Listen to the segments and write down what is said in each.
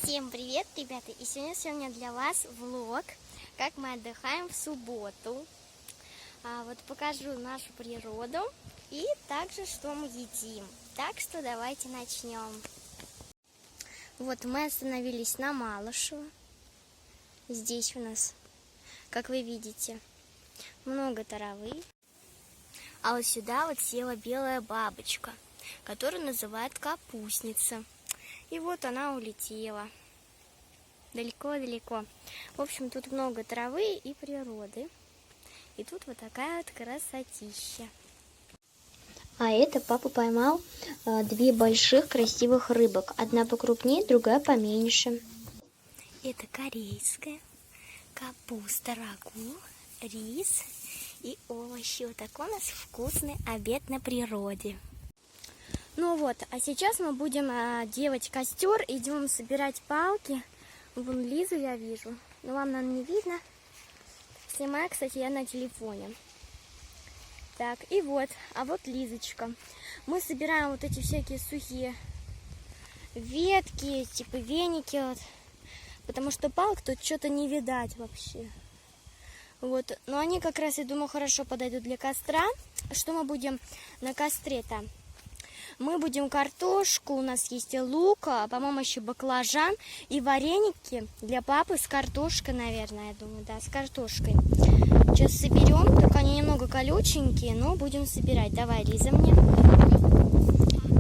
Всем привет, ребята! И сегодня для вас влог, как мы отдыхаем в субботу. Вот покажу нашу природу и также, что мы едим. Так что давайте начнем. Вот мы остановились на Малышево. Здесь у нас, как вы видите, много травы. А вот сюда вот села белая бабочка, которую называют капустница. И вот она улетела. Далеко-далеко. В общем, тут много травы и природы. И тут вот такая вот красотища. А это папа поймал две больших красивых рыбок. Одна покрупнее, другая поменьше. Это корейская капуста, рагу, рис и овощи. Вот такой у нас вкусный обед на природе. Ну вот, а сейчас мы будем делать костер, идем собирать палки. Вон Лизу я вижу, но вам, наверное, не видно. Снимаю, кстати, я на телефоне. Так, и вот, а вот Лизочка. Мы собираем вот эти всякие сухие ветки, типа веники, вот, потому что палок тут что-то не видать вообще. Вот, но они как раз, я думаю, хорошо подойдут для костра. Что мы будем на костре-то? Мы будем картошку, у нас есть и лук, по-моему, еще баклажан и вареники для папы с картошкой, наверное, я думаю, да, с картошкой. Сейчас соберем, только они немного колюченькие, но будем собирать. Давай, Лиза, мне.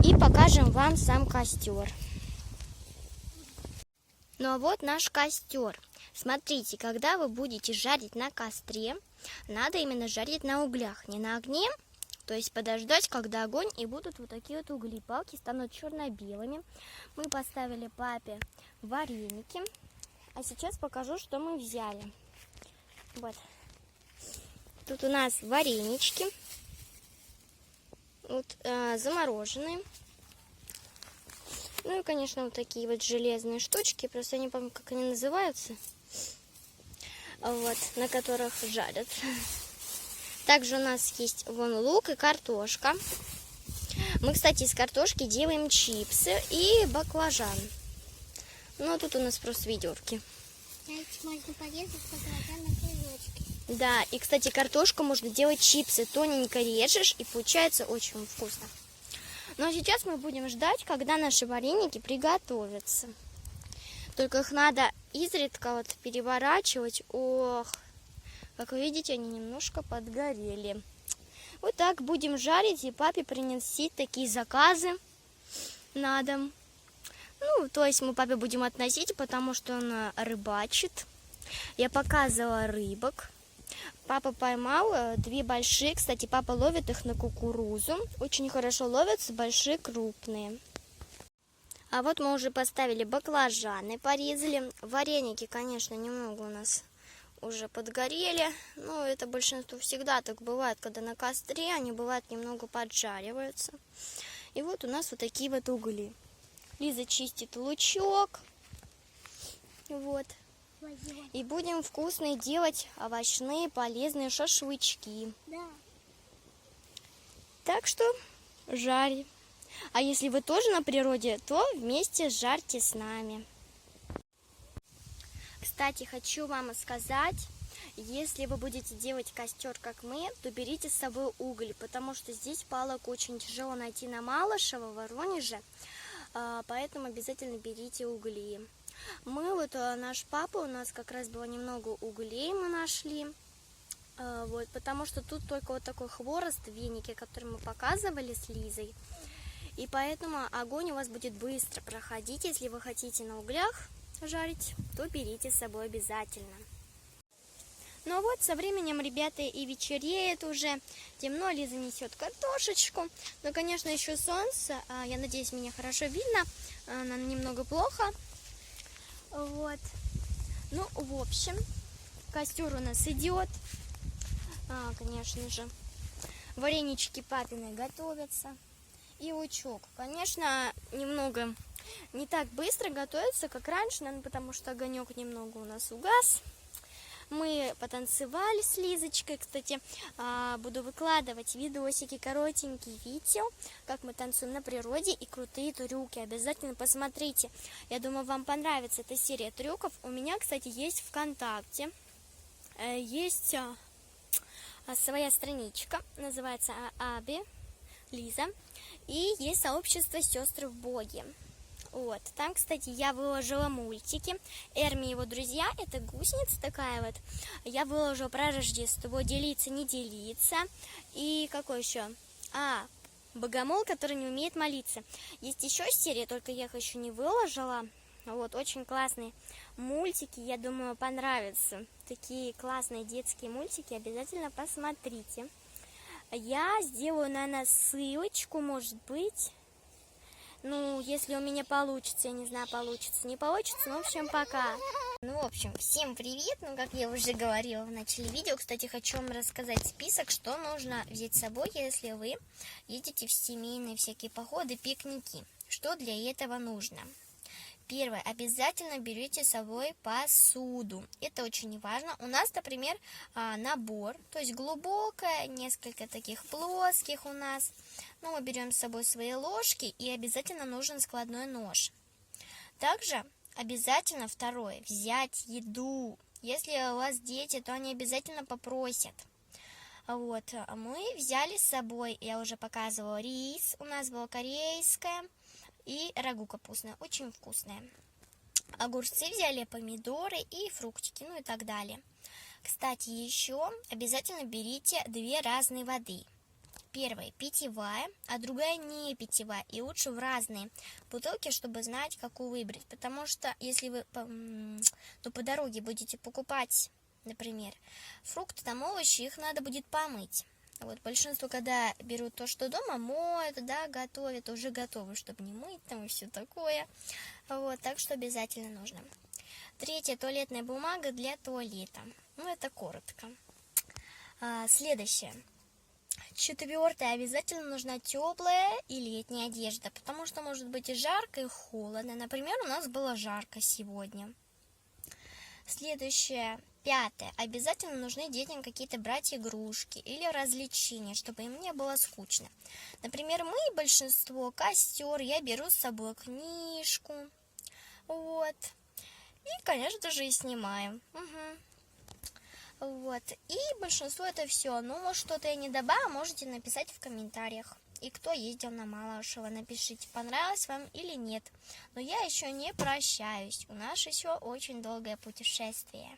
И покажем вам сам костер. Ну а вот наш костер. Смотрите, когда вы будете жарить на костре, надо именно жарить на углях, не на огне. То есть подождать, когда огонь, и будут вот такие вот угли. Палки станут черно-белыми. Мы поставили папе вареники. А сейчас покажу, что мы взяли. Вот. Тут у нас варенички. Вот, замороженные. Ну и, конечно, вот такие вот железные штучки. Просто я не помню, как они называются. Вот, на которых жарят. Также у нас есть вон лук и картошка. Мы, кстати, из картошки делаем чипсы и баклажан. Ну, а тут у нас просто ведерки. Можно порезать баклажан на кружочки. Да, и, кстати, картошку можно делать чипсы. Тоненько режешь, и получается очень вкусно. Но сейчас мы будем ждать, когда наши вареники приготовятся. Только их надо изредка вот переворачивать. Ох! Как вы видите, они немножко подгорели. Вот так будем жарить, и папе принести такие заказы на дом. Ну, то есть мы папе будем относить, потому что он рыбачит. Я показывала рыбок. Папа поймал две большие. Кстати, папа ловит их на кукурузу. Очень хорошо ловятся большие, крупные. А вот мы уже поставили баклажаны, порезали. Вареники, конечно, немного у нас уже подгорели, но это большинство всегда так бывает, когда на костре они бывают немного поджариваются. И вот у нас вот такие вот угли. Лиза чистит лучок, вот. И будем вкусные делать овощные полезные шашлычки. Да. Так что жарь. А если вы тоже на природе, то вместе жарьте с нами. Кстати, хочу вам сказать, если вы будете делать костер, как мы, то берите с собой уголь, потому что здесь палок очень тяжело найти на Малышево, в Воронеже, поэтому обязательно берите угли. Мы вот, наш папа, у нас как раз было немного углей мы нашли, вот, потому что тут только вот такой хворост, веники, которые мы показывали с Лизой, и поэтому огонь у вас будет быстро проходить, если вы хотите на углях жарить, то берите с собой обязательно. Ну а вот со временем, ребята, и вечереет уже, темно, Лиза несет картошечку, но, конечно, еще солнце, я надеюсь, меня хорошо видно, нам немного плохо, вот. Ну, в общем, костер у нас идет, конечно же, варенички папины готовятся, и лучок, конечно, немного не так быстро готовится, как раньше, наверное, потому что огонек немного у нас угас. Мы потанцевали с Лизочкой. Кстати, буду выкладывать видосики, коротенькие видео, как мы танцуем на природе и крутые трюки. Обязательно посмотрите. Я думаю, вам понравится эта серия трюков. У меня, кстати, есть ВКонтакте. Есть своя страничка, называется Аби Лиза. И есть сообщество «Сестры в Боге». Вот, там, кстати, я выложила мультики. Эрми и его друзья, это гусеница такая вот. Я выложила про Рождество, делиться, не делиться. И какой еще? Богомол, который не умеет молиться. Есть еще серия, только я их еще не выложила. Вот, очень классные мультики, я думаю, понравятся. Такие классные детские мультики, обязательно посмотрите. Я сделаю, наверное, ссылочку, может быть. Ну, если у меня получится, я не знаю, получится, не получится, ну, в общем, пока. Ну, в общем, всем привет, ну, как я уже говорила в начале видео, кстати, хочу вам рассказать список, что нужно взять с собой, если вы едете в семейные всякие походы, пикники. Что для этого нужно? Первое, обязательно берите с собой посуду. Это очень важно. У нас, например, набор, то есть глубокая, несколько таких плоских у нас. Ну, мы берем с собой свои ложки, и обязательно нужен складной нож. Также обязательно, второе, взять еду. Если у вас дети, то они обязательно попросят. Вот, мы взяли с собой, я уже показывала, рис, у нас было корейское. И рагу капустное, очень вкусное. Огурцы взяли, помидоры и фруктики, ну и так далее. Кстати, еще обязательно берите 2 разные воды. Первая питьевая, а другая не питьевая. И лучше в разные бутылки, чтобы знать, какую выбрать. Потому что если вы по дороге будете покупать, например, фрукты, там овощи, их надо будет помыть. Вот большинство, когда берут то, что дома, моют, да, готовят, уже готовы, чтобы не мыть там и все такое. Вот, так что обязательно нужно. Третье, туалетная бумага для туалета. Ну, это коротко. Следующее. Четвертое, обязательно нужна теплая и летняя одежда, потому что может быть и жарко, и холодно. Например, у нас было жарко сегодня. Следующее. Пятое. Обязательно нужны детям какие-то брать игрушки или развлечения, чтобы им не было скучно. Например, мы, большинство, костер, я беру с собой книжку. Вот. И, конечно же, и снимаем. Вот. И большинство это все. Ну, может, что-то я не добавила, можете написать в комментариях. И кто ездил на Малышево, напишите, понравилось вам или нет. Но я еще не прощаюсь. У нас еще очень долгое путешествие.